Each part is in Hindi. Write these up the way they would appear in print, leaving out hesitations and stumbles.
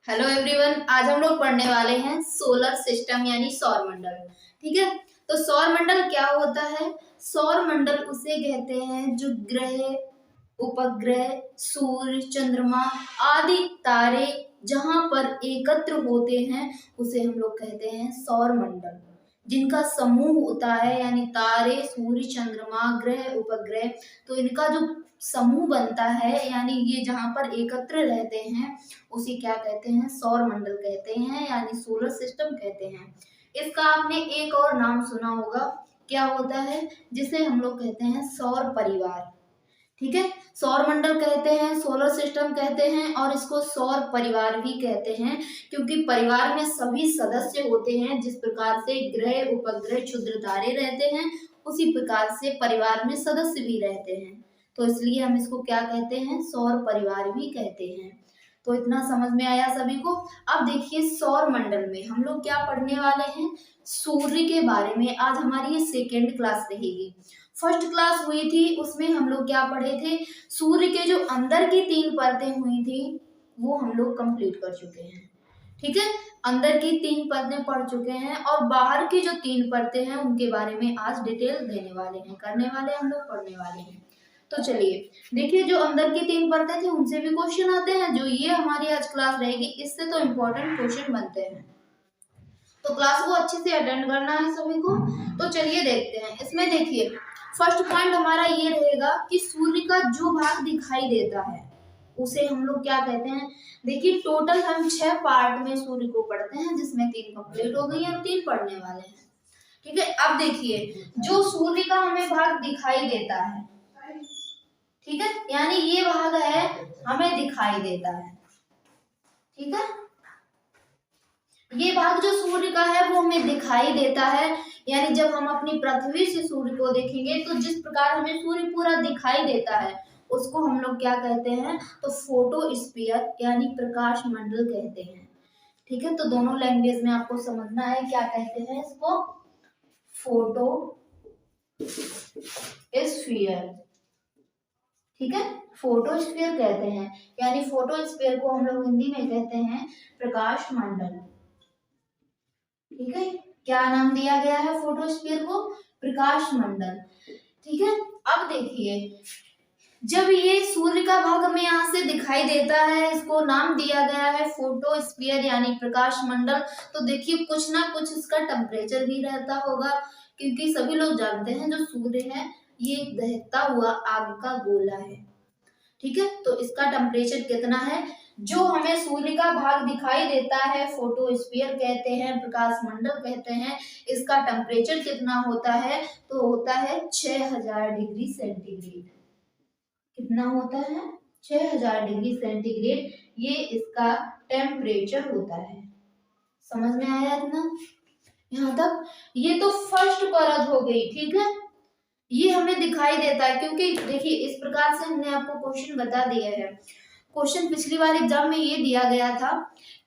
हेलो एवरीवन, आज हम लोग पढ़ने वाले हैं सोलर सिस्टम यानी सौर मंडल। ठीक है, तो सौर मंडल क्या होता है? सौर मंडल उसे कहते हैं जो ग्रह, उपग्रह, सूर्य, चंद्रमा आदि तारे जहां पर एकत्र होते हैं उसे हम लोग कहते हैं सौर मंडल। जिनका समूह होता है यानी तारे, सूर्य, चंद्रमा, ग्रह, उपग्रह, तो इनका जो समूह बनता है यानी ये जहां पर एकत्र रहते हैं उसे क्या कहते हैं? सौर मंडल कहते हैं यानी सोलर सिस्टम कहते हैं। इसका आपने एक और नाम सुना होगा, क्या होता है? जिसे हम लोग कहते हैं सौर परिवार। ठीक है, सौर मंडल कहते हैं, सोलर सिस्टम कहते हैं और इसको सौर परिवार भी कहते हैं, क्योंकि परिवार में सभी सदस्य होते हैं। जिस प्रकार से ग्रह, उपग्रह, क्षुद्र तारे रहते हैं उसी प्रकार से परिवार में सदस्य भी रहते हैं, तो इसलिए हम इसको क्या कहते हैं? सौर परिवार भी कहते हैं। तो इतना समझ में आया सभी को? अब देखिए, सौर मंडल में हम लोग क्या पढ़ने वाले हैं? सूर्य के बारे में। आज हमारी ये सेकेंड क्लास रहेगी। फर्स्ट क्लास हुई थी उसमें हम लोग क्या पढ़े थे? सूर्य के जो अंदर की 3 परतें हुई थी वो हम लोग कंप्लीट कर चुके हैं। ठीक है, अंदर की 3 परतें पढ़ चुके हैं और बाहर की जो 3 परतें हैं उनके बारे में आज डिटेल देने वाले हैं, करने वाले हम लोग, पढ़ने वाले हैं। तो चलिए देखिए, जो अंदर की 3 परतें थी उनसे भी क्वेश्चन आते हैं। जो ये हमारी आज क्लास रहेगी इससे तो इम्पोर्टेंट क्वेश्चन बनते हैं, तो क्लास को अच्छे से अटेंड करना है सभी को। तो चलिए देखते हैं। इसमें देखिए, फर्स्ट पॉइंट हमारा ये रहेगा कि सूर्य का जो भाग दिखाई देता है उसे हम लोग क्या कहते हैं? देखिए, टोटल हम 6 पार्ट में सूर्य को पढ़ते हैं, जिसमें 3 कंप्लीट हो गई और 3 पढ़ने वाले हैं। ठीक है, अब देखिए, जो सूर्य का हमें भाग दिखाई देता है, ठीक है, यानी ये भाग है हमें दिखाई देता है। ठीक है, ये भाग जो सूर्य का है वो हमें दिखाई देता है, यानी जब हम अपनी पृथ्वी से सूर्य को देखेंगे तो जिस प्रकार हमें सूर्य पूरा दिखाई देता है उसको हम लोग क्या कहते हैं? तो फोटोस्फीयर यानी प्रकाश मंडल कहते हैं। ठीक है, तो दोनों लैंग्वेज में आपको समझना है क्या कहते हैं इसको? फोटोस्फीयर। ठीक है, फोटोस्फीयर कहते हैं, यानी फोटोस्फीयर को हम लोग हिंदी में कहते हैं प्रकाश मंडल। ठीक है, क्या नाम दिया गया है फोटोस्फीयर को? प्रकाश मंडल। ठीक है, अब देखिए, जब ये सूर्य का भाग हमें यहाँ से दिखाई देता है इसको नाम दिया गया है फोटोस्फीयर यानी प्रकाश मंडल। तो देखिए, कुछ ना कुछ इसका टेम्परेचर भी रहता होगा, क्योंकि सभी लोग जानते हैं जो सूर्य है ये दहकता हुआ आग का गोला है। ठीक है, तो इसका टेम्परेचर कितना है? जो हमें सूर्य का भाग दिखाई देता है फोटोस्फीयर कहते हैं, प्रकाश मंडल कहते हैं। इसका टेम्परेचर कितना होता है? तो होता है 6000 डिग्री सेंटीग्रेड। कितना होता है? 6000 डिग्री सेंटीग्रेड, ये इसका टेम्परेचर होता है। समझ में आया इतना यहाँ तक? ये तो फर्स्ट परत हो गई। ठीक है, ये हमें दिखाई देता है, क्योंकि देखिए इस प्रकार से हमने आपको क्वेश्चन बता दिया है। क्वेश्चन पिछली बार एग्जाम में ये दिया गया था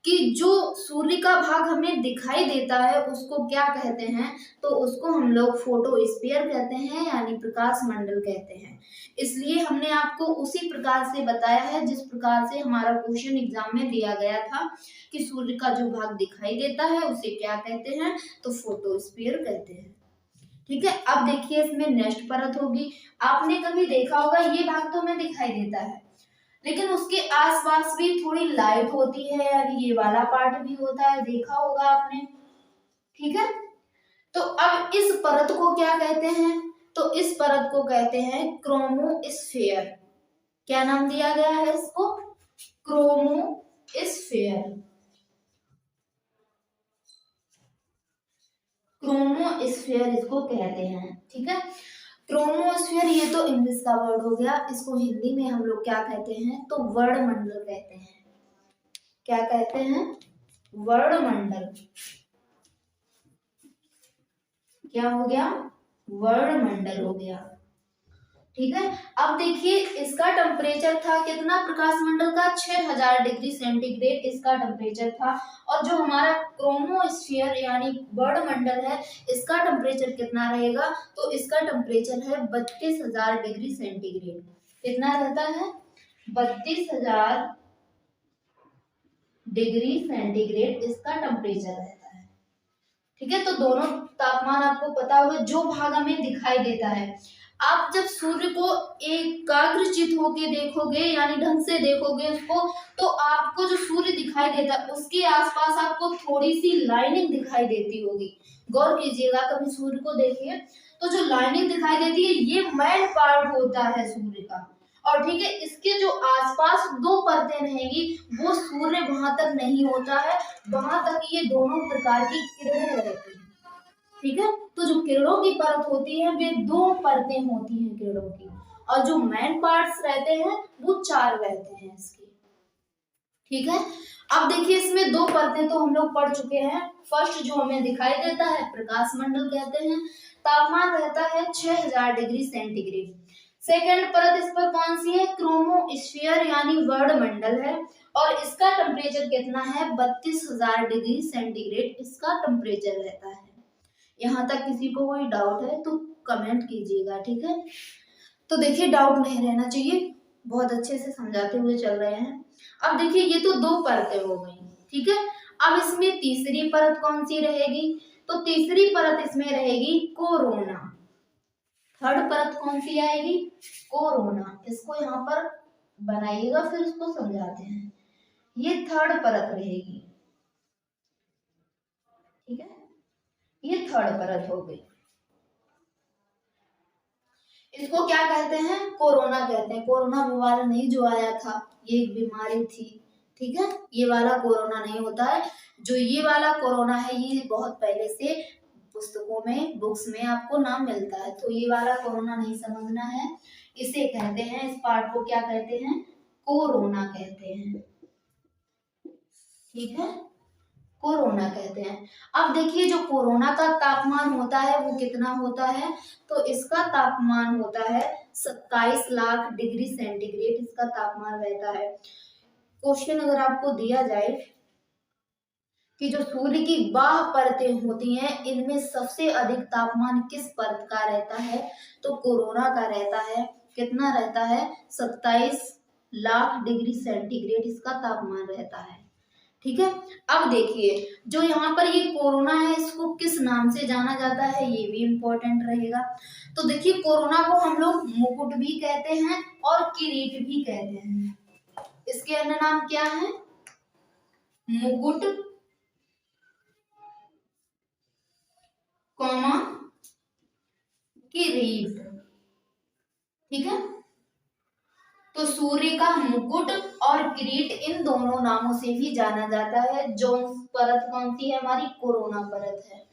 कि जो सूर्य का भाग हमें दिखाई देता है उसको क्या कहते हैं? तो उसको हम लोग फोटोस्फीयर कहते हैं यानी प्रकाश मंडल कहते हैं। इसलिए हमने आपको उसी प्रकार से बताया है जिस प्रकार से हमारा क्वेश्चन एग्जाम में दिया गया था कि सूर्य का जो भाग दिखाई देता है उसे क्या कहते हैं? तो फोटोस्फीयर कहते हैं। ठीक है, अब देखिए इसमें नेक्स्ट परत होगी। आपने कभी देखा होगा ये भाग तो हमें दिखाई देता है, लेकिन उसके आसपास भी थोड़ी लाइट होती है, यानी ये वाला पार्ट भी होता है, देखा होगा आपने। ठीक है, तो अब इस परत को क्या कहते हैं? तो इस परत को कहते हैं क्रोमोस्फेयर। क्या नाम दिया गया है इसको? क्रोमोस्फेयर। क्रोमोस्फेयर इसको कहते हैं। ठीक है, क्रोमोस्फेयर ये तो इंग्लिश का वर्ड हो गया, इसको हिंदी में हम लोग क्या कहते हैं? तो वर्णमंडल कहते हैं। क्या कहते हैं? वर्णमंडल। क्या हो गया? वर्णमंडल हो गया। ठीक है, अब देखिए इसका टेम्परेचर था कितना? प्रकाश मंडल का 6000 डिग्री सेंटीग्रेड इसका टेम्परेचर था, और जो हमारा क्रोमोस्फीयर यानी वर्णमंडल है इसका टेम्परेचर कितना रहेगा? तो इसका टेम्परेचर है 32000 डिग्री सेंटीग्रेड। कितना रहता है? 32000 डिग्री सेंटीग्रेड इसका टेम्परेचर रहता है। ठीक है, तो दोनों तापमान आपको पता होगा। जो भाग हमें दिखाई देता है, आप जब सूर्य को एकाग्रचित होके देखोगे यानी ढंग से देखोगे उसको, तो आपको जो सूर्य दिखाई देता है उसके आसपास आपको थोड़ी सी लाइनिंग दिखाई देती होगी। गौर कीजिएगा, कभी सूर्य को देखिए तो जो लाइनिंग दिखाई देती है ये मेन पार्ट होता है सूर्य का। और ठीक है, इसके जो आसपास दो परतें रहेंगी वो सूर्य वहां तक नहीं होता है, वहां तक ये दोनों प्रकार की किरणें रहती हैं। ठीक है, तो जो किरणों की परत होती है वे दो परतें होती हैं किरणों की, और जो मेन पार्ट्स रहते हैं वो चार रहते हैं इसके। ठीक है, अब देखिए इसमें दो परतें तो हम लोग पढ़ चुके हैं। फर्स्ट जो हमें दिखाई देता है प्रकाश मंडल कहते हैं, तापमान रहता है 6000 डिग्री सेंटीग्रेड। सेकंड परत इस पर कौन सी है, क्रोमोस्फीयर यानी वर्णमंडल है, और इसका टेम्परेचर कितना है, 32000 डिग्री सेंटीग्रेड इसका टेम्परेचर रहता है। यहाँ तक किसी को कोई डाउट है तो कमेंट कीजिएगा। ठीक है, तो देखिए डाउट नहीं रहना चाहिए, बहुत अच्छे से समझाते हुए चल रहे हैं। अब देखिए ये तो दो परतें हो गई। ठीक है, अब इसमें तीसरी परत कौन सी रहेगी, तो तीसरी परत इसमें रहेगी कोरोना। थर्ड परत कौन सी आएगी, कोरोना। इसको यहाँ पर बनाइएगा फिर उसको समझाते हैं। ये थर्ड परत रहेगी। ठीक है, ये थर्ड परत हो गई। इसको क्या कहते हैं, कोरोना कहते हैं। कोरोना वाला नहीं जो आया था, ये एक बीमारी थी। ठीक है, ये वाला कोरोना नहीं होता है। जो ये वाला कोरोना है ये बहुत पहले से पुस्तकों में बुक्स में आपको नाम मिलता है, तो ये वाला कोरोना नहीं समझना है। इसे कहते हैं, इस पार्ट को क्या कहते हैं, कोरोना कहते हैं। ठीक है, कोरोना कहते हैं। अब देखिए जो कोरोना का तापमान होता है वो कितना होता है, तो इसका तापमान होता है 27 लाख डिग्री सेंटीग्रेड इसका तापमान रहता है। क्वेश्चन अगर आपको दिया जाए कि जो सूर्य की बाह्य परतें होती हैं इनमें सबसे अधिक तापमान किस परत का रहता है, तो कोरोना का रहता है। कितना रहता है, 27 लाख डिग्री सेंटीग्रेड इसका तापमान रहता है। ठीक है, अब देखिए जो यहाँ पर ये कोरोना है इसको किस नाम से जाना जाता है, ये भी इम्पोर्टेंट रहेगा। तो देखिए कोरोना को हम लोग मुकुट भी कहते हैं और किरीट भी कहते हैं। इसके अन्य नाम क्या है, मुकुट, कॉमा किरीट। ठीक है, तो सूर्य का मुकुट और किरीट इन दोनों नामों से भी जाना जाता है। जो परत कौन सी है, हमारी कोरोना परत है।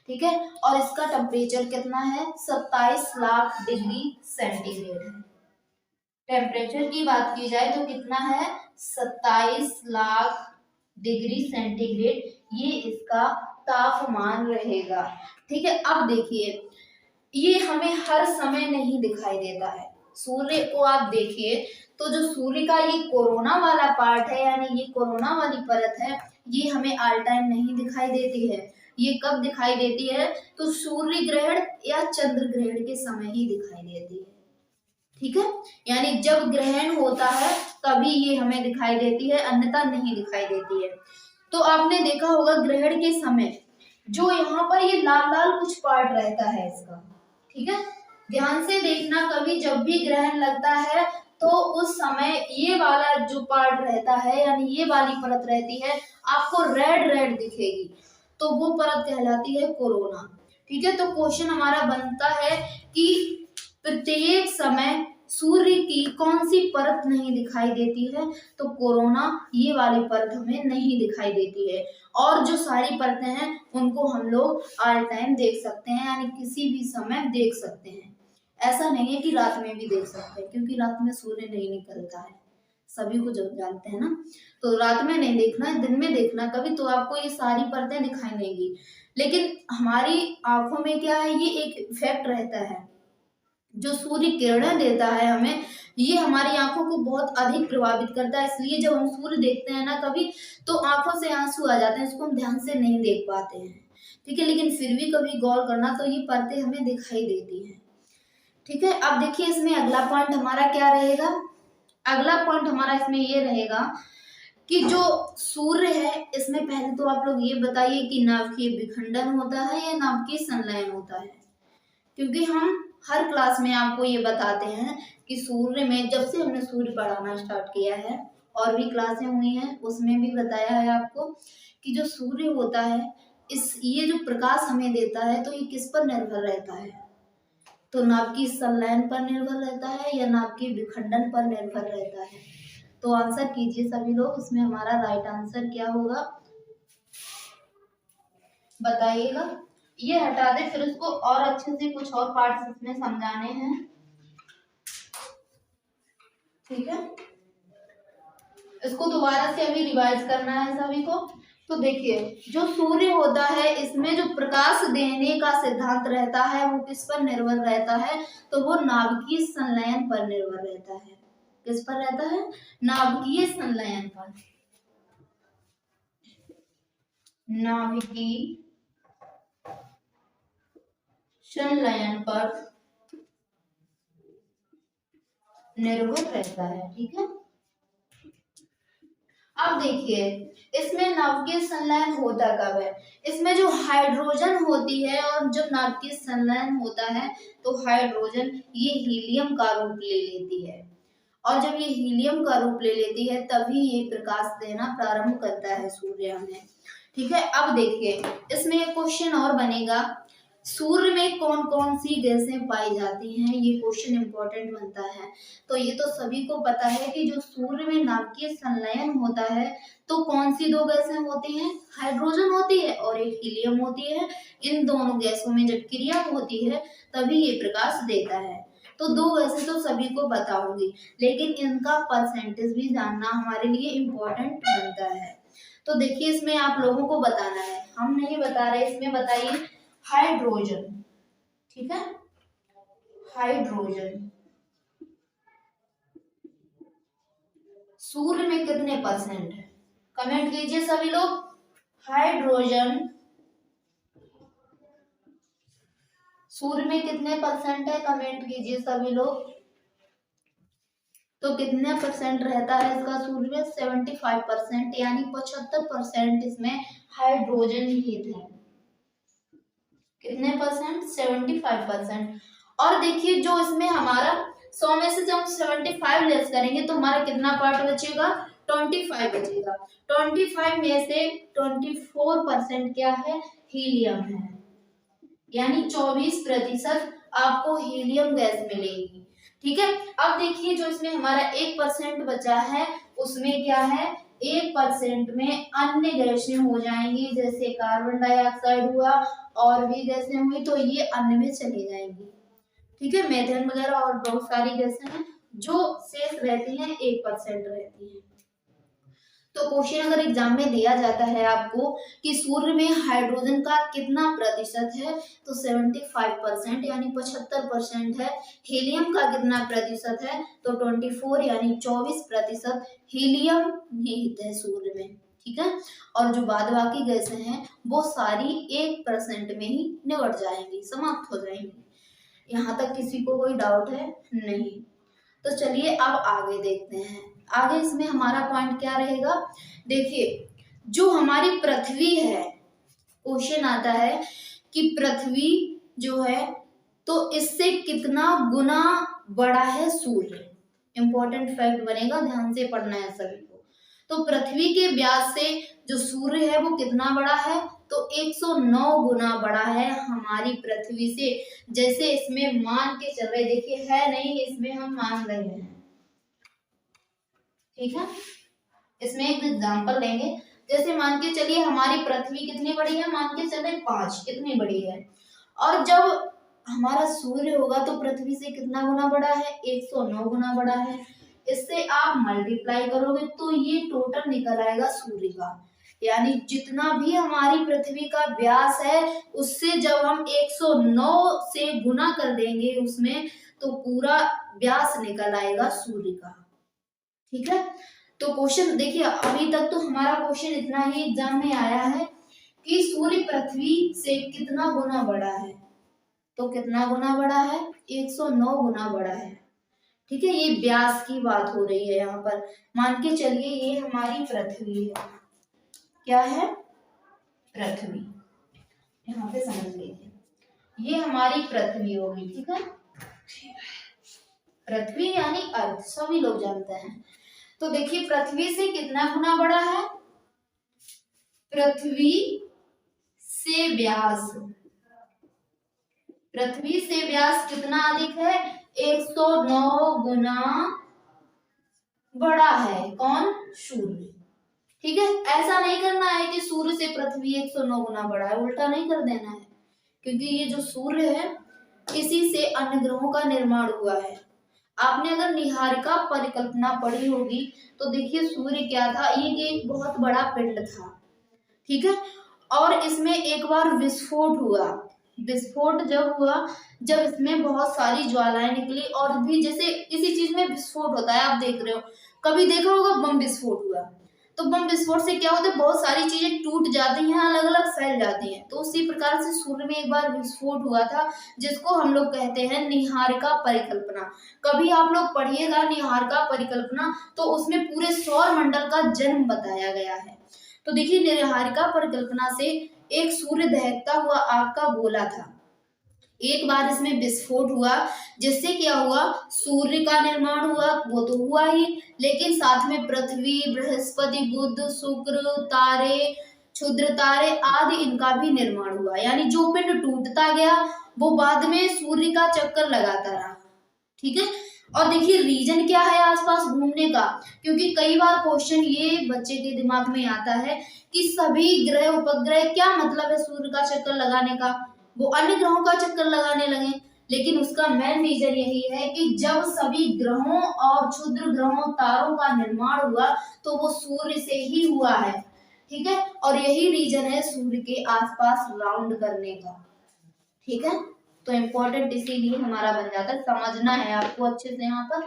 ठीक है, और इसका टेम्परेचर कितना है, 27 लाख डिग्री सेंटीग्रेड है। टेम्परेचर की बात की जाए तो कितना है, 27 लाख डिग्री सेंटीग्रेड ये इसका तापमान रहेगा। ठीक है, अब देखिए ये हमें हर समय नहीं दिखाई देता है। सूर्य को आप देखिए तो जो सूर्य का ये कोरोना वाला पार्ट है यानी ये कोरोना वाली परत है ये हमें ऑल टाइम नहीं दिखाई देती है। ये कब दिखाई देती है, तो सूर्य ग्रहण या चंद्र ग्रहण के समय ही दिखाई देती है। ठीक है, यानी जब ग्रहण होता है तभी ये हमें दिखाई देती है, अन्यथा नहीं दिखाई देती है। तो आपने देखा होगा ग्रहण के समय जो यहाँ पर ये लाल लाल कुछ पार्ट रहता है इसका। ठीक है, ध्यान से देखना, कभी जब भी ग्रहण लगता है तो उस समय ये वाला जो पार्ट रहता है यानी ये वाली परत रहती है आपको रेड रेड दिखेगी, तो वो परत कहलाती है कोरोना। ठीक है, तो क्वेश्चन हमारा बनता है कि प्रत्येक समय सूर्य की कौन सी परत नहीं दिखाई देती है, तो कोरोना ये वाली परत हमें नहीं दिखाई देती है। और जो सारी परतें हैं उनको हम लोग ऑल टाइम देख सकते हैं यानी किसी भी समय देख सकते हैं। ऐसा नहीं है कि रात में भी देख सकते हैं, क्योंकि रात में सूर्य नहीं निकलता है, सभी को जब जानते हैं ना। तो रात में नहीं देखना है, दिन में देखना कभी, तो आपको ये सारी परतें दिखाई देंगी। लेकिन हमारी आंखों में क्या है, ये एक इफेक्ट रहता है, जो सूर्य किरणें देता है हमें, ये हमारी आंखों को बहुत अधिक प्रभावित करता है। इसलिए जब हम सूर्य देखते हैं ना कभी, तो आंखों से आंसू आ जाते हैं, इसको हम ध्यान से नहीं देख पाते हैं। ठीक है, लेकिन फिर भी कभी गौर करना तो ये परतें हमें दिखाई देती हैं। ठीक है, अब देखिए इसमें अगला पॉइंट हमारा क्या रहेगा, अगला पॉइंट हमारा इसमें ये रहेगा कि जो सूर्य है इसमें पहले तो आप लोग ये बताइए कि नाभिकीय विखंडन होता है या नाभिकीय संलयन होता है, क्योंकि हम हर क्लास में आपको ये बताते हैं कि सूर्य में, जब से हमने सूर्य पढ़ाना स्टार्ट किया है और भी क्लासें हुई हैं उसमें भी बताया है आपको कि जो सूर्य होता है ये जो प्रकाश हमें देता है तो ये किस पर निर्भर रहता है, तो नाभिकीय संलयन पर निर्भर रहता है या नाभिकीय विखंडन पर निर्भर रहता है। तो आंसर कीजिए सभी लोग, इसमें हमारा राइट आंसर क्या होगा बताइएगा। ये हटा दे, फिर उसको और अच्छे से कुछ और पार्ट्स इसमें समझाने हैं, ठीक है। इसको दोबारा से अभी रिवाइज करना है सभी को। तो देखिए जो सूर्य होता है इसमें जो प्रकाश देने का सिद्धांत रहता है वो किस पर निर्भर रहता है, तो वो नाभिकीय संलयन पर निर्भर रहता है। किस पर रहता है? नाभिकीय संलयन पर। नाभिकीय संलयन पर निर्भर रहता है, ठीक है। अब देखिए इसमें नाभिकीय संलयन होता कब है, इसमें जो हाइड्रोजन होती है और जब नाभिकीय संलयन होता है तो हाइड्रोजन ये हीलियम का रूप ले लेती है, और जब ये हीलियम का रूप ले लेती है तभी ये प्रकाश देना प्रारंभ करता है सूर्य हमें, ठीक है। अब देखिए इसमें एक क्वेश्चन और बनेगा, सूर्य में कौन कौन सी गैसें पाई जाती हैं, ये क्वेश्चन इंपॉर्टेंट बनता है। तो ये तो सभी को पता है कि जो सूर्य में नाभिकीय संलयन होता है तो कौन सी दो गैसें होती हैं, हाइड्रोजन होती है और एक हीलियम होती है। इन दोनों गैसों में जब क्रिया होती है तभी ये प्रकाश देता है। तो दो गैसें तो सभी को पता होगी, लेकिन इनका परसेंटेज भी जानना हमारे लिए इम्पोर्टेंट बनता है। तो देखिए इसमें आप लोगों को बताना है, हम नहीं बता रहे, इसमें बताइए हाइड्रोजन, ठीक है। हाइड्रोजन सूर्य में कितने परसेंट है, कमेंट कीजिए सभी लोग। हाइड्रोजन सूर्य में कितने परसेंट है, कमेंट कीजिए सभी लोग। तो कितने परसेंट रहता है इसका सूर्य में? 75%, यानी 75% इसमें हाइड्रोजन निहित है। कितने परसेंट? 75%। और देखिए जो इसमें हमारा 100 में से जब हम 75 लेस करेंगे तो हमारा कितना पार्ट बचेगा? 25 बचेगा। 25 में से 24% क्या है? हीलियम है, यानी 24% आपको हीलियम गैस मिलेगी, ठीक है। अब देखिए जो इसमें हमारा 1% बचा है उसमें क्या है, 1% में अन्य गैसें हो जाएंगी, जैसे कार्बन डाइऑक्साइड हुआ और भी गैसें हुई तो ये अन्य में चली जाएंगी, ठीक है। मेथेन वगैरह और बहुत सारी गैसें हैं, जो शेष रहती हैं 1% रहती है। तो क्वेश्चन अगर एग्जाम में दिया जाता है आपको कि सूर्य में हाइड्रोजन का कितना प्रतिशत है, तो 75% यानी 75% है। हीलियम का कितना प्रतिशत है, तो 24 यानी 24% हीलियम निहित है सूर्य में, ठीक है। और जो बाद बाकी गैसें हैं वो सारी 1% में ही निबट जाएंगी, समाप्त हो जाएंगी। यहाँ तक किसी को कोई डाउट है? नहीं। तो चलिए अब आगे देखते हैं, आगे इसमें हमारा पॉइंट क्या रहेगा। देखिए जो हमारी पृथ्वी है, क्वेश्चन आता है कि पृथ्वी जो है तो इससे कितना गुना बड़ा है सूर्य, इंपॉर्टेंट फैक्ट बनेगा, ध्यान से पढ़ना है सभी को। तो पृथ्वी के व्यास से जो सूर्य है वो कितना बड़ा है, तो 109 गुना बड़ा है हमारी पृथ्वी से। जैसे इसमें मान के चल रहे, देखिए है नहीं, इसमें हम मान रहे हैं, ठीक है। इसमें एक एग्जांपल लेंगे, जैसे मान के चलिए हमारी पृथ्वी कितनी बड़ी है, मान के चले 5, कितनी बड़ी है। और जब हमारा सूर्य होगा तो पृथ्वी से कितना गुना बड़ा है, 109 गुना बड़ा है। इससे आप मल्टीप्लाई करोगे तो ये टोटल निकल आएगा सूर्य का, यानी जितना भी हमारी पृथ्वी का व्यास है उससे जब हम 109 से गुना कर देंगे उसमें, तो पूरा व्यास निकल आएगा सूर्य का, ठीक है। तो क्वेश्चन देखिए अभी तक तो हमारा क्वेश्चन इतना ही एग्जाम में आया है कि सूर्य पृथ्वी से कितना गुना बड़ा है, तो कितना गुना बड़ा है, 109 गुना बड़ा है, ठीक है, ये व्यास की बात हो रही है यहाँ पर। मान के चलिए ये हमारी पृथ्वी है। क्या है? पृथ्वी। यहाँ पे समझ लीजिए, ये हमारी पृथ्वी होगी। ठीक है, पृथ्वी यानी अर्थ, सभी लोग जानते हैं। तो देखिए पृथ्वी से कितना गुना बड़ा है? पृथ्वी से व्यास, पृथ्वी से व्यास कितना अधिक है? 109 गुना बड़ा है। कौन? सूर्य। ठीक है, ऐसा नहीं करना है कि सूर्य से पृथ्वी 109 गुना बड़ा है, उल्टा नहीं कर देना है, क्योंकि ये जो सूर्य है इसी से अन्य ग्रहों का निर्माण हुआ है। आपने अगर निहारिका परिकल्पना पढ़ी होगी तो देखिए सूर्य क्या था, ये एक बहुत बड़ा पिंड था। ठीक है, और इसमें एक बार विस्फोट हुआ। विस्फोट जब हुआ, जब इसमें बहुत सारी ज्वालाएं निकली, और भी जैसे किसी चीज में विस्फोट होता है, आप देख रहे हो, कभी देखा होगा बम विस्फोट हुआ, तो बम विस्फोट से क्या होता है, बहुत सारी चीजें टूट जाती हैं, अलग अलग फैल जाती हैं। तो उसी प्रकार से सूर्य में एक बार विस्फोट हुआ था, जिसको हम लोग कहते हैं निहारिका परिकल्पना। कभी आप लोग पढ़िएगा निहारिका परिकल्पना, तो उसमें पूरे सौर मंडल का जन्म बताया गया है। तो देखिए निहारिका परिकल्पना से एक सूर्य दहकता हुआ आग का गोला था। एक बार इसमें विस्फोट हुआ, जिससे क्या हुआ, सूर्य का निर्माण हुआ, वो तो हुआ ही, लेकिन साथ में पृथ्वी, बृहस्पति, बुध, शुक्र, तारे, क्षुद्र तारे आदि इनका भी निर्माण हुआ। यानी जो पिंड टूटता गया वो बाद में सूर्य का चक्कर लगाता रहा। ठीक है, और देखिए रीजन क्या है आसपास घूमने का, क्योंकि कई बार क्वेश्चन ये बच्चे के दिमाग में आता है कि सभी ग्रह उपग्रह, क्या मतलब है सूर्य का चक्कर लगाने का, वो अन्य ग्रहों का चक्कर लगाने लगे। लेकिन उसका मेन रीजन यही है कि जब सभी ग्रहों और क्षुद्र ग्रहों तारों का निर्माण हुआ तो वो सूर्य से ही हुआ है। ठीक है, और यही रीजन है सूर्य के आसपास राउंड करने का। ठीक है, तो इम्पोर्टेंट इसीलिए हमारा बन जाता है, समझना है आपको अच्छे से यहाँ पर।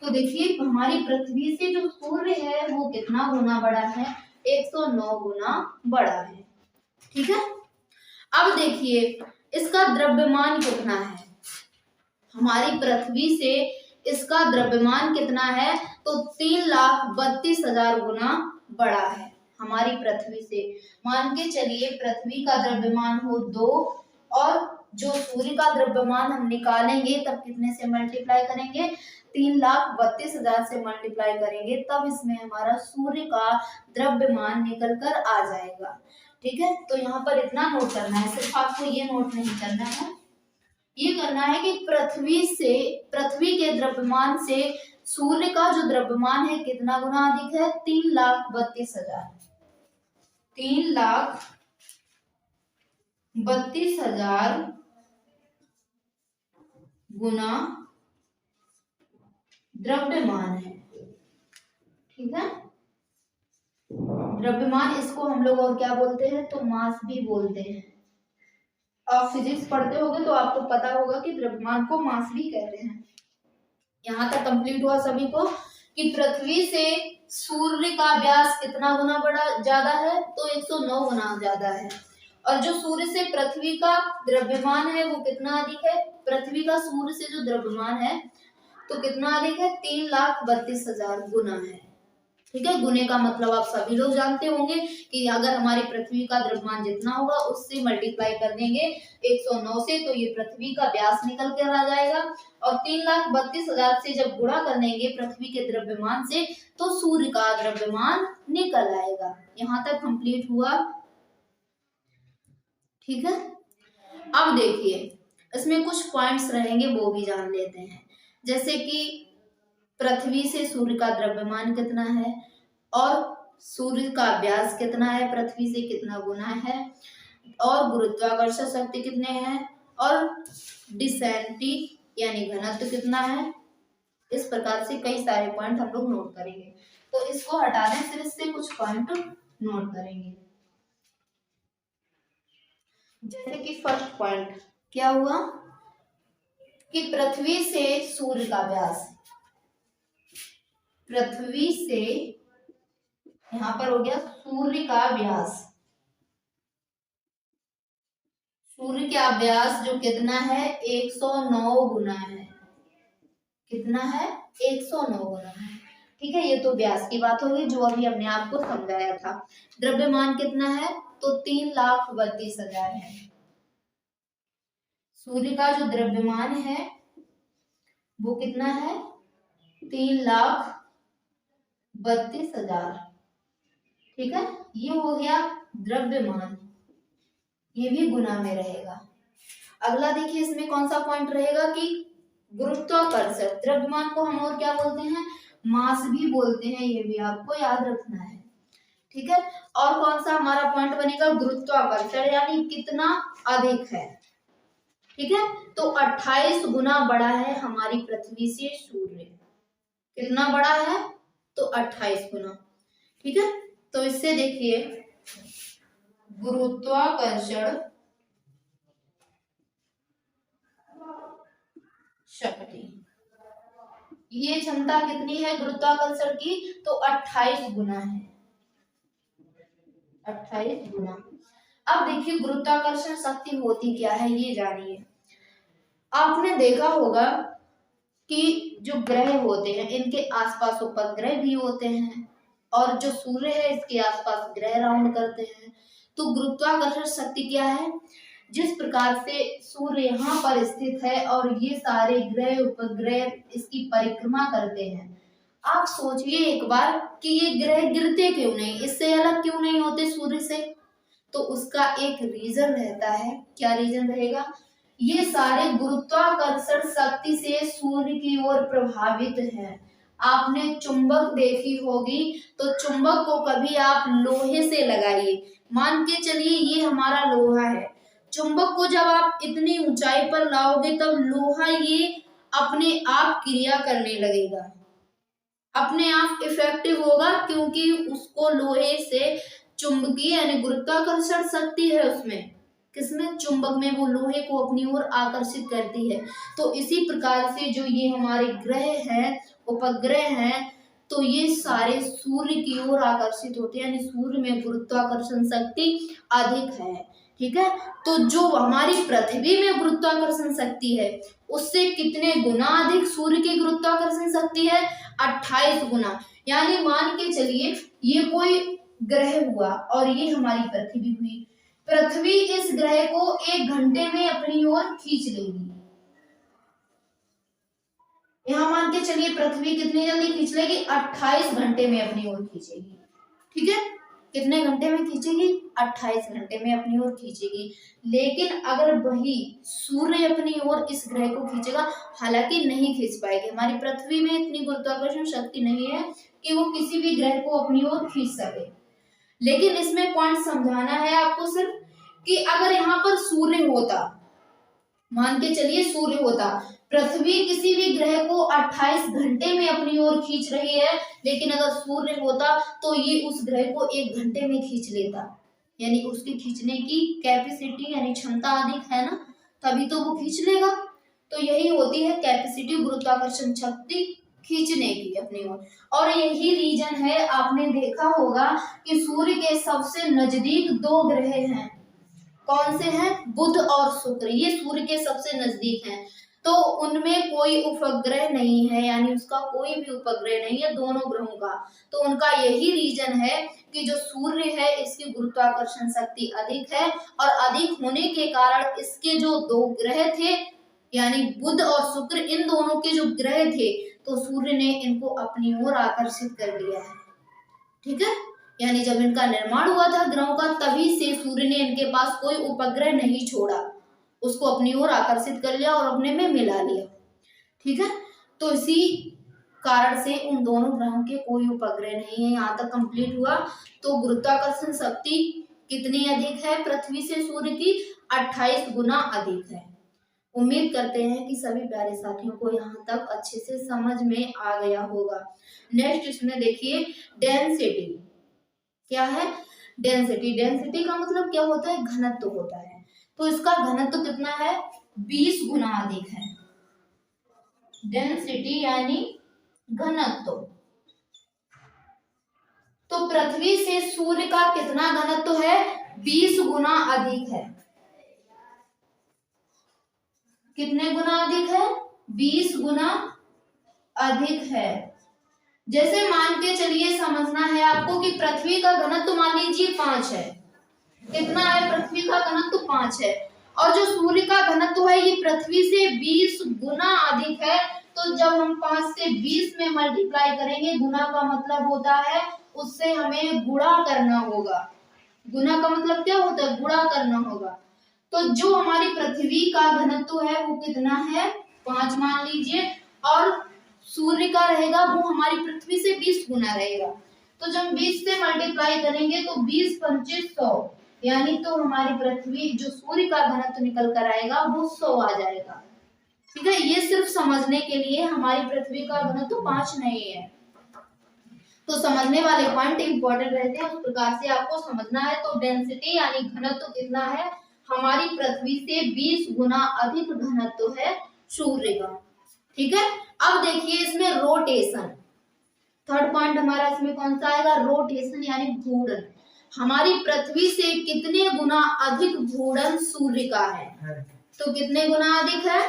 तो देखिए हमारी पृथ्वी से जो सूर्य है वो कितना गुना बड़ा है? 109 गुना बड़ा है। ठीक है, अब देखिए इसका द्रव्यमान कितना है? हमारी पृथ्वी से इसका द्रव्यमान कितना है? तो 3,32,000 गुना बड़ा है हमारी पृथ्वी से। मान के चलिए पृथ्वी का द्रव्यमान हो 2, और जो सूर्य का द्रव्यमान हम निकालेंगे तब कितने से मल्टीप्लाई करेंगे? 3,32,000 से मल्टीप्लाई करेंगे, तब इसमें हमारा सूर्य का द्रव्यमान निकल कर आ जाएगा। ठीक है, तो यहाँ पर इतना नोट करना है, सिर्फ आपको ये नोट नहीं करना है, ये करना है कि पृथ्वी के द्रव्यमान से सूर्य का जो द्रव्यमान है कितना गुना अधिक है? 3,32,000। 3,32,000 गुना द्रव्यमान है। ठीक है, द्रव्यमान इसको हम लोग और क्या बोलते हैं? तो मास भी बोलते हैं। आप फिजिक्स पढ़ते होंगे तो आपको पता होगा कि द्रव्यमान को मास भी कहते हैं। यहाँ तक कंप्लीट हुआ सभी को कि पृथ्वी से सूर्य का व्यास कितना गुना बड़ा ज्यादा है? तो 109 गुना ज्यादा है। और जो सूर्य से पृथ्वी का द्रव्यमान है वो कितना अधिक है? पृथ्वी का सूर्य से जो द्रव्यमान है तो कितना अधिक है? 3,32,000 गुना है। ठीक है, गुने का मतलब आप सभी लोग जानते होंगे कि अगर हमारी पृथ्वी का द्रव्यमान जितना होगा उससे मल्टीप्लाई कर देंगे 109 से, तो ये पृथ्वी का व्यास निकल कर आ जाएगा, और 3,32,000 से जब गुणा कर देंगे पृथ्वी के द्रव्यमान से तो सूर्य का द्रव्यमान निकल आएगा। यहाँ तक कंप्लीट हुआ। ठीक है, अब देखिए इसमें कुछ पॉइंट्स रहेंगे वो भी जान लेते हैं, जैसे कि पृथ्वी से सूर्य का द्रव्यमान कितना है, और सूर्य का व्यास कितना है, पृथ्वी से कितना गुना है, और गुरुत्वाकर्षण शक्ति कितने हैं, और डिसेंटी यानी घनत्व कितना है। इस प्रकार से कई सारे पॉइंट हम लोग नोट करेंगे। तो इसको हटा दें, फिर इससे कुछ पॉइंट नोट करेंगे। जैसे कि फर्स्ट पॉइंट क्या हुआ कि पृथ्वी से सूर्य का व्यास, पृथ्वी से यहां पर हो गया सूर्य का व्यास, सूर्य का व्यास जो कितना है? 109 गुना है। कितना है, 109 गुना है। ठीक है, ये तो व्यास की बात होगी जो अभी हमने आपको समझाया था। द्रव्यमान कितना है, तो 3,32,000 है। सूर्य का जो द्रव्यमान है वो कितना है, 3,32,000। ठीक है, ये हो गया द्रव्यमान, ये भी गुना में रहेगा। अगला देखिए, इसमें कौन सा पॉइंट रहेगा कि गुरुत्वाकर्षण, द्रव्यमान को हम और क्या बोलते हैं, मास भी बोलते हैं, ये भी आपको याद रखना है। ठीक है, और कौन सा हमारा पॉइंट बनेगा, गुरुत्वाकर्षण यानी कितना अधिक है। ठीक है, तो 28 गुना बड़ा है हमारी पृथ्वी से सूर्य। कितना बड़ा है, तो 28 गुना। ठीक है, तो इससे देखिए गुरुत्वाकर्षण शक्ति, ये क्षमता कितनी है गुरुत्वाकर्षण की, तो 28 गुना है, 28 गुना। अब देखिए गुरुत्वाकर्षण शक्ति होती क्या है ये जानिए। आपने देखा होगा कि जो ग्रह होते हैं इनके आसपास उपग्रह भी होते हैं, और जो सूर्य है इसके आसपास ग्रह राउंड करते हैं। तो गुरुत्वाकर्षण शक्ति क्या है, जिस प्रकार से सूर्य यहाँ पर स्थित है और ये सारे ग्रह उपग्रह इसकी परिक्रमा करते हैं, आप सोचिए एक बार कि ये ग्रह गिरते क्यों नहीं, इससे अलग क्यों नहीं होते सूर्य से। तो उसका एक रीजन रहता है, क्या रीजन रहेगा, ये सारे गुरुत्वाकर्षण शक्ति से सूर्य की ओर प्रभावित हैं। आपने चुंबक देखी होगी, तो चुंबक को कभी आप लोहे से लगाइए, मान के चलिए ये हमारा लोहा है, चुंबक को जब आप इतनी ऊंचाई पर लाओगे तब लोहा ये अपने आप क्रिया करने लगेगा, अपने आप इफेक्टिव होगा, क्योंकि उसको लोहे से चुंबकीय यानी गुरुत्वाकर्षण शक्ति है उसमें, किसमें, चुंबक में, वो लोहे को अपनी ओर आकर्षित करती है। तो इसी प्रकार से जो ये हमारे ग्रह हैं, उपग्रह हैं, तो ये सारे सूर्य की ओर आकर्षित होते हैं, यानी सूर्य में गुरुत्वाकर्षण शक्ति अधिक है। ठीक है, तो जो हमारी पृथ्वी में गुरुत्वाकर्षण शक्ति है उससे कितने गुना अधिक सूर्य की गुरुत्वाकर्षण शक्ति है, 28 गुना। यानी मान के चलिए ये कोई ग्रह हुआ और ये हमारी पृथ्वी हुई, पृथ्वी इस ग्रह को 1 घंटे में अपनी ओर खींच लेगी। यहां मान के चलिए पृथ्वी कितनी जल्दी खींच लेगी, 28 घंटे में अपनी ओर खींचेगी। ठीक है, कितने घंटे में खींचेगी, 28 घंटे में अपनी ओर खींचेगी। लेकिन अगर वही सूर्य अपनी ओर इस ग्रह को खींचेगा, हालांकि नहीं खींच पाएगी, हमारी पृथ्वी में इतनी गुरुत्वाकर्षण शक्ति नहीं है कि वो किसी भी ग्रह को अपनी ओर खींच सके। लेकिन इसमें पॉइंट समझाना है आपको सिर्फ कि अगर यहाँ पर सूर्य होता, मान के चलिए सूर्य होता, पृथ्वी किसी भी ग्रह को 28 घंटे में अपनी ओर खींच रही है, लेकिन अगर सूर्य होता तो ये उस ग्रह को 1 घंटे में खींच लेता, यानी उसकी खींचने की कैपेसिटी यानी क्षमता अधिक है ना, तभी तो वो खींच लेगा। तो यही होती है कैपेसिटी गुरुत्वाकर्षण शक्ति खींचने की अपनी ओर। और यही रीजन है, आपने देखा होगा कि सूर्य के सबसे नजदीक 2 ग्रह हैं, कौन से हैं, बुध और शुक्र, ये सूर्य के सबसे नजदीक हैं। तो उनमें कोई उपग्रह नहीं है, यानी उसका कोई भी उपग्रह नहीं है दोनों ग्रहों का। तो उनका यही रीजन है कि जो सूर्य है इसकी गुरुत्वाकर्षण शक्ति अधिक है, और अधिक होने के कारण इसके जो 2 ग्रह थे यानी बुध और शुक्र, इन दोनों के जो ग्रह थे, तो सूर्य ने इनको अपनी ओर आकर्षित कर लिया है। ठीक है, यानी जब इनका निर्माण हुआ था ग्रहों का, तभी से सूर्य ने इनके पास कोई उपग्रह नहीं छोड़ा, उसको अपनी ओर आकर्षित कर लिया और अपने में मिला लिया। ठीक है, तो इसी कारण से उन दोनों ग्रहों के कोई उपग्रह नहीं है। यहाँ तक कंप्लीट हुआ। तो गुरुत्वाकर्षण शक्ति कितनी अधिक है पृथ्वी से सूर्य की, 28 गुना अधिक है। उम्मीद करते हैं कि सभी प्यारे साथियों को यहाँ तक अच्छे से समझ में आ गया होगा। नेक्स्ट इसमें देखिए डेंसिटी क्या है, डेंसिटी, डेंसिटी का मतलब क्या होता है, घनत्व होता है। तो इसका घनत्व कितना है, 20 गुना अधिक है। डेंसिटी यानी घनत्व। तो पृथ्वी से सूर्य का कितना घनत्व है, 20 गुना अधिक है। कितने गुना अधिक है, 20 गुना अधिक है। जैसे मान के चलिए, समझना है आपको कि पृथ्वी का घनत्व मान लीजिए 5 है। कितना है? पृथ्वी का घनत्व 5 है, और जो सूर्य का घनत्व है ये पृथ्वी से 20 गुना अधिक है। तो जब हम 5 से 20 में मल्टीप्लाई करेंगे, गुना का मतलब होता है उससे हमें गुणा करना होगा। गुना का मतलब क्या होता है? गुणा करना होगा। तो जो हमारी पृथ्वी का घनत्व है वो कितना है? 5 मान लीजिए, और सूर्य का रहेगा वो हमारी पृथ्वी से 20 गुना रहेगा। तो जब 20 से मल्टीप्लाई करेंगे तो 20 25 100, यानी तो हमारी पृथ्वी जो सूर्य का घनत्व निकल कर आएगा वो 100 आ जाएगा। ठीक है, ये सिर्फ समझने के लिए, हमारी पृथ्वी का घनत्व 5 नहीं है। तो समझने वाले पॉइंट इंपॉर्टेंट रहते हैं, उस प्रकार से आपको समझना है। तो डेंसिटी यानी घनत्व कितना है? हमारी पृथ्वी से 20 गुना अधिक घनत्व है सूर्य का। ठीक है, अब देखिए इसमें रोटेशन, थर्ड पॉइंट हमारा इसमें कौन सा आएगा? रोटेशन यानी घूर्णन। हमारी पृथ्वी से कितने गुना अधिक घूर्णन सूर्य का है? तो कितने गुना अधिक है?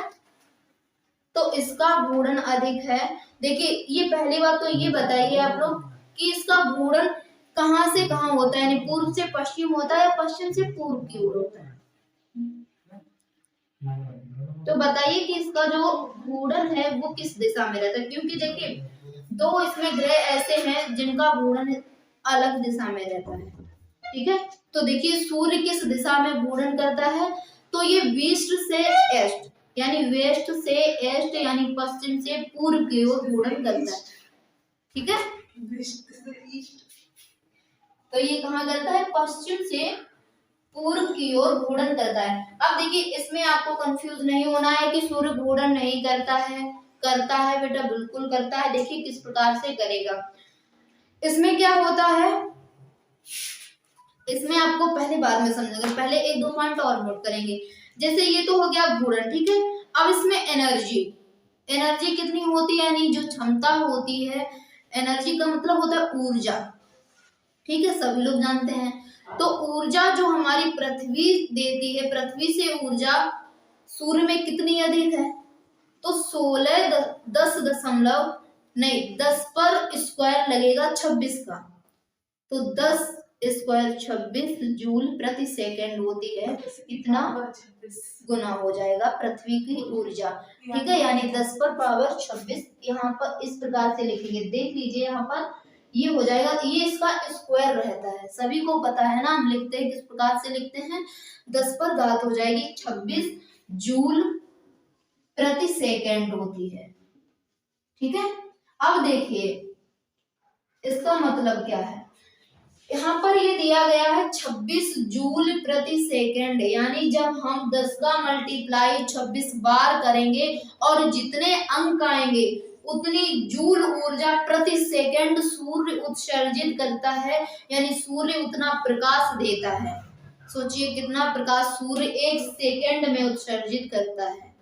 तो इसका घूर्णन अधिक है। देखिए, ये पहली बात तो ये बताइए आप लोग कि इसका घूर्णन कहां से कहां होता है, यानी पूर्व से पश्चिम होता है या पश्चिम से पूर्व की ओर होता है? तो बताइए कि इसका जो घूर्णन है वो किस दिशा में रहता है, क्योंकि देखिए दो इसमें ग्रह ऐसे हैं जिनका घूर्णन अलग दिशा में रहता है। ठीक है, तो देखिए सूर्य किस दिशा में घूर्णन करता है? तो ये वेस्ट से ईस्ट, यानी वेस्ट से ईस्ट यानी पश्चिम से पूर्व की ओर घूर्णन करता है। ठीक है, तो ये कहाँ करता है? पश्चिम से पूर्व की ओर घूर्णन करता है। अब देखिए इसमें आपको कंफ्यूज नहीं होना है कि सूर्य घूर्णन नहीं करता है, करता है बेटा, बिल्कुल करता है। देखिए किस प्रकार से करेगा। इसमें क्या होता है, इसमें आपको पहले बाद में समझेंगे, पहले एक दो पॉइंट और नोट करेंगे। जैसे ये तो हो गया घूर्णन, ठीक है। अब इसमें एनर्जी, एनर्जी कितनी होती है, यानी जो क्षमता होती है, एनर्जी का मतलब होता है ऊर्जा। ठीक है, सभी लोग जानते हैं। तो ऊर्जा जो हमारी पृथ्वी देती है, पृथ्वी से ऊर्जा सूर्य में कितनी अधिक है? तो 10 पर स्क्वायर लगेगा 26 का, तो 10 स्क्वायर 26 जूल प्रति सेकेंड होती है। इतना गुना हो जाएगा पृथ्वी की ऊर्जा। ठीक है, यानी 10 पर पावर 26। यहाँ पर इस प्रकार से लिखेंगे, देख लीजिए यहाँ पर ये हो जाएगा, ये इसका स्क्वायर रहता है, सभी को पता है ना। हम लिखते हैं किस प्रकार से लिखते हैं? 10 पर घात हो जाएगी 26 जूल प्रति सेकेंड होती है। ठीक है, अब देखिए इसका मतलब क्या है। यहाँ पर ये दिया गया है 26 जूल प्रति सेकेंड, यानी जब हम 10 का मल्टीप्लाई 26 बार करेंगे और जितने अंक आएंगे उतनी जूल ऊर्जा प्रति सेकेंड सूर्य उत्सर्जित करता है, यानी सूर्य उतना प्रकाश देता है। सोचिए कितना प्रकाश सूर्य एक सेकेंड में उत्सर्जित करता है।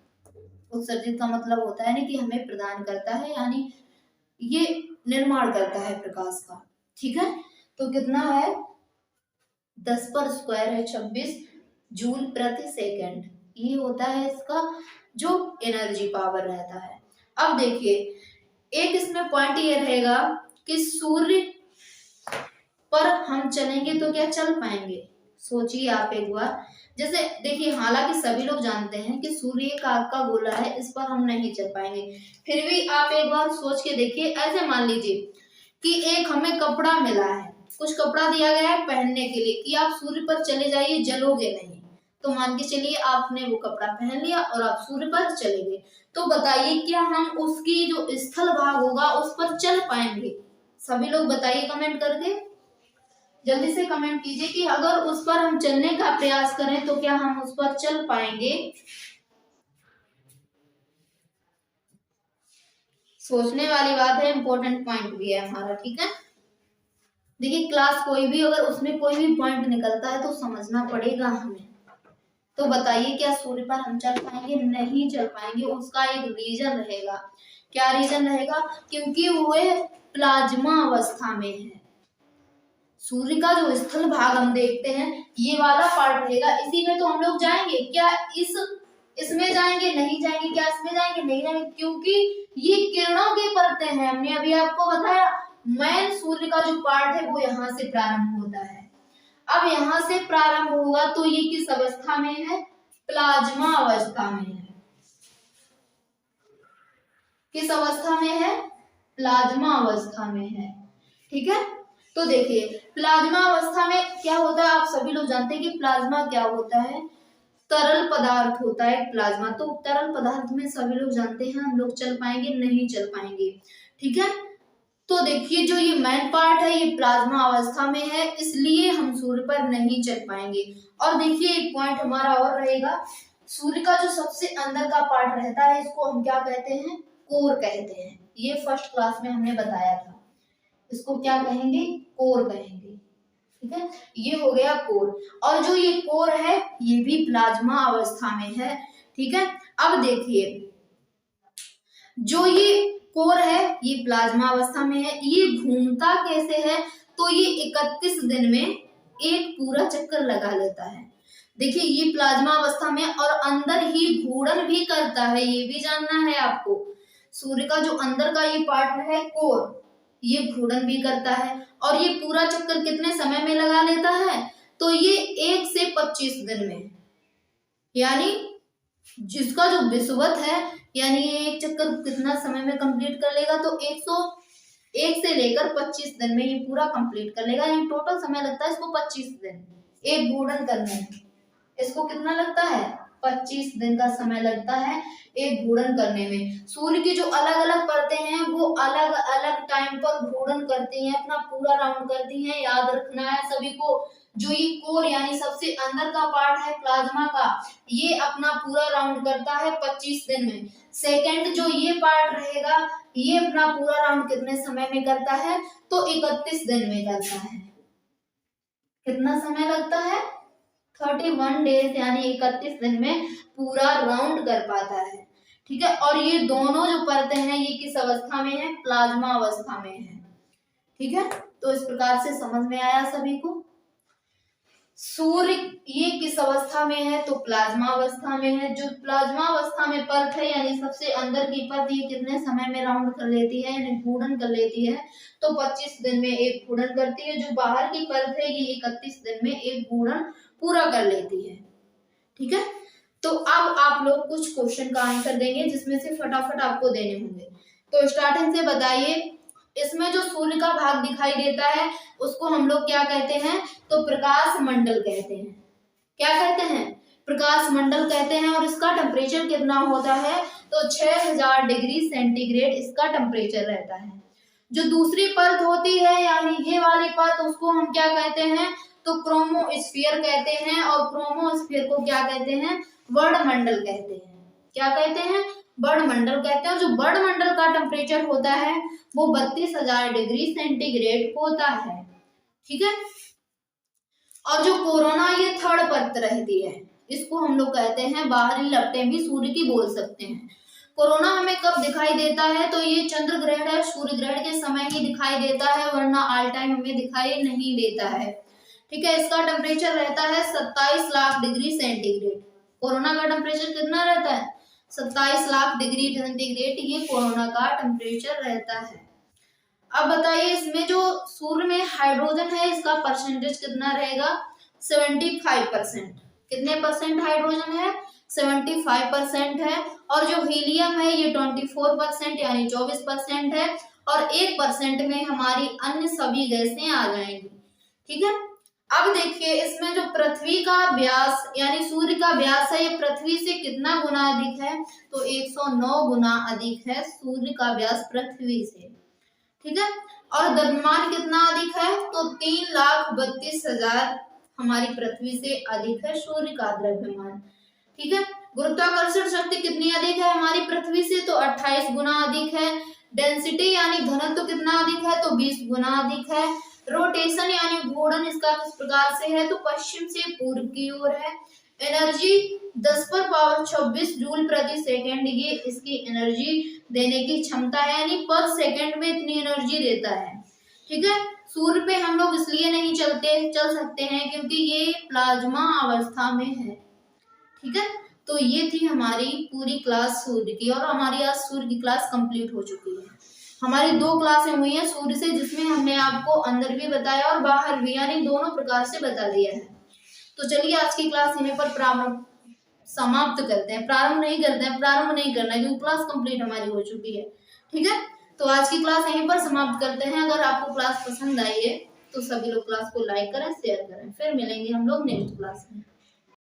उत्सर्जित का मतलब होता है ना कि हमें प्रदान करता है, यानी ये निर्माण करता है प्रकाश का। ठीक है, तो कितना है? 10 पर स्क्वायर है 26 जूल प्रति सेकेंड, ये होता है इसका जो एनर्जी पावर रहता है। अब देखिए एक इसमें पॉइंट ये रहेगा कि सूर्य पर हम चलेंगे तो क्या चल पाएंगे? सोचिए आप एक बार। जैसे देखिए, हालांकि सभी लोग जानते हैं कि सूर्य एक आग का गोला है, इस पर हम नहीं चल पाएंगे, फिर भी आप एक बार सोच के देखिए। ऐसे मान लीजिए कि एक हमें कपड़ा मिला है, कुछ कपड़ा दिया गया है पहनने के लिए कि आप सूर्य पर चले जाइए, जलोगे नहीं। तो मान के चलिए आपने वो कपड़ा पहन लिया और आप सूर्य पर चले गए, तो बताइए क्या हम उसकी जो स्थल भाग होगा उस पर चल पाएंगे? सभी लोग बताइए कमेंट करके, जल्दी से कमेंट कीजिए कि अगर उस पर हम चलने का प्रयास करें तो क्या हम उस पर चल पाएंगे? सोचने वाली बात है, इंपॉर्टेंट पॉइंट भी है हमारा। ठीक है, देखिए क्लास कोई भी, अगर उसमें कोई भी पॉइंट निकलता है तो समझना पड़ेगा हमें। तो बताइए क्या सूर्य पर हम चल पाएंगे? नहीं चल पाएंगे। उसका एक रीजन रहेगा। क्या रीजन रहेगा? क्योंकि वो प्लाज्मा अवस्था में है। सूर्य का जो स्थल भाग हम देखते हैं, ये वाला पार्ट रहेगा, इसी में तो हम लोग जाएंगे। क्या इस इसमें जाएंगे नहीं जाएंगे, क्या इसमें जाएंगे नहीं जाएंगे, क्योंकि ये किरणों की परतें हैं। हमने अभी आपको बताया मेन सूर्य का जो पार्ट है वो यहाँ से प्रारंभ होता है। अब यहाँ से प्रारंभ होगा तो ये किस अवस्था में है, प्लाज्मा अवस्था में है। किस अवस्था में है, प्लाज्मा अवस्था में है। ठीक है, तो देखिए प्लाज्मा अवस्था में क्या होता है, आप सभी लोग जानते हैं कि प्लाज्मा क्या होता है, तरल पदार्थ होता है प्लाज्मा। तो तरल पदार्थ में सभी लोग जानते हैं हम लोग चल पाएंगे नहीं चल पाएंगे। ठीक है, तो देखिए जो ये मेन पार्ट है ये प्लाज्मा अवस्था में है, इसलिए हम सूर्य पर नहीं चल पाएंगे। और देखिए एक पॉइंट हमारा और रहेगा, सूर्य का जो सबसे अंदर का पार्ट रहता है इसको हम क्या कहते हैं, कोर कहते हैं। ये फर्स्ट क्लास में हमने बताया था, इसको क्या कहेंगे, कोर कहेंगे। ठीक है, ये हो गया कोर। और जो ये कोर है ये भी प्लाज्मा अवस्था में है। ठीक है, अब देखिए जो ये कोर है ये प्लाज्मा अवस्था में है, ये घूमता कैसे है, तो ये 31 दिन में एक पूरा चक्कर लगा लेता है। देखिए ये प्लाज्मा अवस्था में और अंदर ही घूर्णन भी करता है, ये भी जानना है आपको। सूर्य का जो अंदर का ये पार्ट है कोर, ये घूर्णन भी करता है और ये पूरा चक्कर कितने समय में लगा लेता है, तो ये 1 से 25 दिन में, यानी जिसका जो विषुवत है, यानी ये एक चक्कर कितना समय में कंप्लीट कर लेगा, तो 101 से लेकर 25 दिन में ये पूरा कंप्लीट कर लेगा। यानी टोटल समय लगता है इसको 25 दिन एक घूर्णन करने में। इसको कितना लगता है, 25 दिन का समय लगता है एक घूर्णन करने में। सूर्य की जो अलग अलग परतें हैं वो अलग अलग टाइम पर घूर्णन करती हैं, अपना पूरा राउंड करती हैं। याद रखना है सभी को, जो ये कोर यानी सबसे अंदर का पार्ट है प्लाज्मा का, ये अपना पूरा राउंड करता है 25 दिन में। सेकंड जो ये पार्ट रहेगा ये अपना पूरा राउंड कितने समय में करता है, तो 31 दिन में करता है। कितना समय लगता है, 31 डेज, यानी 31 दिन में पूरा राउंड कर पाता है। ठीक है, और ये दोनों जो परतें हैं ये किस अवस्था में है, प्लाज्मा अवस्था में है। ठीक है, तो इस प्रकार से समझ में आया सभी को। सूर्य ये किस अवस्था में है, तो प्लाज्मा अवस्था में है। जो प्लाज्मा अवस्था में परत है यानी सबसे अंदर की परत, ये कितने समय में राउंड कर लेती है, यानी घूर्णन कर लेती है, तो 25 दिन में एक घूर्णन करती है। जो बाहर की परत है ये 31 दिन में एक घूर्णन पूरा कर लेती है। ठीक है, तो अब आप लोग कुछ क्वेश्चन का आंसर देंगे जिसमें से फटाफट आपको देने होंगे। तो स्टार्टिंग से बताइए, इसमें जो सूर्य का भाग दिखाई देता है उसको हम लोग क्या कहते हैं, तो प्रकाश मंडल कहते हैं। क्या कहते हैं, प्रकाश मंडल कहते हैं। और इसका टेम्परेचर कितना होता है, तो 6000 डिग्री सेंटीग्रेड इसका टेम्परेचर रहता है। जो दूसरी परत होती है यानी ये वाली परत, उसको हम क्या कहते हैं, तो क्रोमोस्फीयर कहते हैं। और क्रोमोस्फीयर को क्या कहते हैं, वर्णमंडल कहते हैं। क्या कहते हैं, वर्णमंडल कहते हैं। जो वर्णमंडल का टेम्परेचर होता है वो 32,000 डिग्री सेंटीग्रेड होता है। ठीक है, और जो कोरोना ये थर्ड परत रहती है, इसको हम लोग कहते हैं बाहरी लपटें भी सूर्य की बोल सकते हैं। कोरोना हमें कब दिखाई देता है, तो ये चंद्र ग्रहण है, सूर्य ग्रहण के समय ही दिखाई देता है, वरना ऑल टाइम हमें दिखाई नहीं देता है। ठीक है, इसका टेम्परेचर रहता है 27 लाख डिग्री सेंटीग्रेड। कोरोना का टेम्परेचर कितना रहता है, 27 लाख डिग्री सेंटीग्रेड, ये कोरोना का टेम्परेचर रहता है। अब बताइए इसमें जो सूर्य में हाइड्रोजन है इसका परसेंटेज कितना रहेगा, 75%। कितने परसेंट हाइड्रोजन है, 75% है। और जो हीलियम है ये 24% यानी 24% है। और 1% में हमारी अन्य सभी गैसें आ जाएंगी। ठीक है, अब देखिए इसमें जो पृथ्वी का व्यास यानी सूर्य का व्यास है ये पृथ्वी से कितना गुना अधिक है, तो 109 गुना अधिक है सूर्य का व्यास पृथ्वी से। ठीक है, और द्रव्यमान कितना अधिक है, तो 3,32,000 हमारी पृथ्वी से अधिक है सूर्य का द्रव्यमान। ठीक है, गुरुत्वाकर्षण शक्ति कितनी अधिक है हमारी पृथ्वी से, तो 28 गुना अधिक है। डेंसिटी यानी घनत्व तो कितना अधिक है, तो 20 गुना अधिक है। रोटेशन यानी घूर्णन इसका किस प्रकार से है, तो पश्चिम से पूर्व की ओर है। एनर्जी 10⁻26 जूल प्रति सेकेंड, ये इसकी एनर्जी देने की क्षमता है, यानी पर सेकेंड में इतनी एनर्जी देता है। ठीक है, सूर्य पे हम लोग इसलिए नहीं चल सकते हैं क्योंकि ये प्लाज्मा अवस्था में है। ठीक है, तो ये थी हमारी पूरी क्लास सूर्य की, और हमारी आज सूर्य की क्लास कंप्लीट हो चुकी है। हमारी 2 क्लासें हुई हैं सूर्य से, जिसमें हमने आपको अंदर भी बताया और बाहर भी, यानी दोनों प्रकार से बता दिया है। तो चलिए आज की क्लास यहीं पर प्रारंभ समाप्त करते हैं, प्रारंभ नहीं करते हैं, प्रारंभ नहीं करना है क्योंकि क्लास कंप्लीट हमारी हो चुकी है। ठीक है, तो आज की क्लास यहीं पर समाप्त करते हैं। अगर आपको क्लास पसंद आई है तो सभी लोग क्लास को लाइक करें, शेयर करें। फिर मिलेंगे हम लोग नेक्स्ट क्लास में।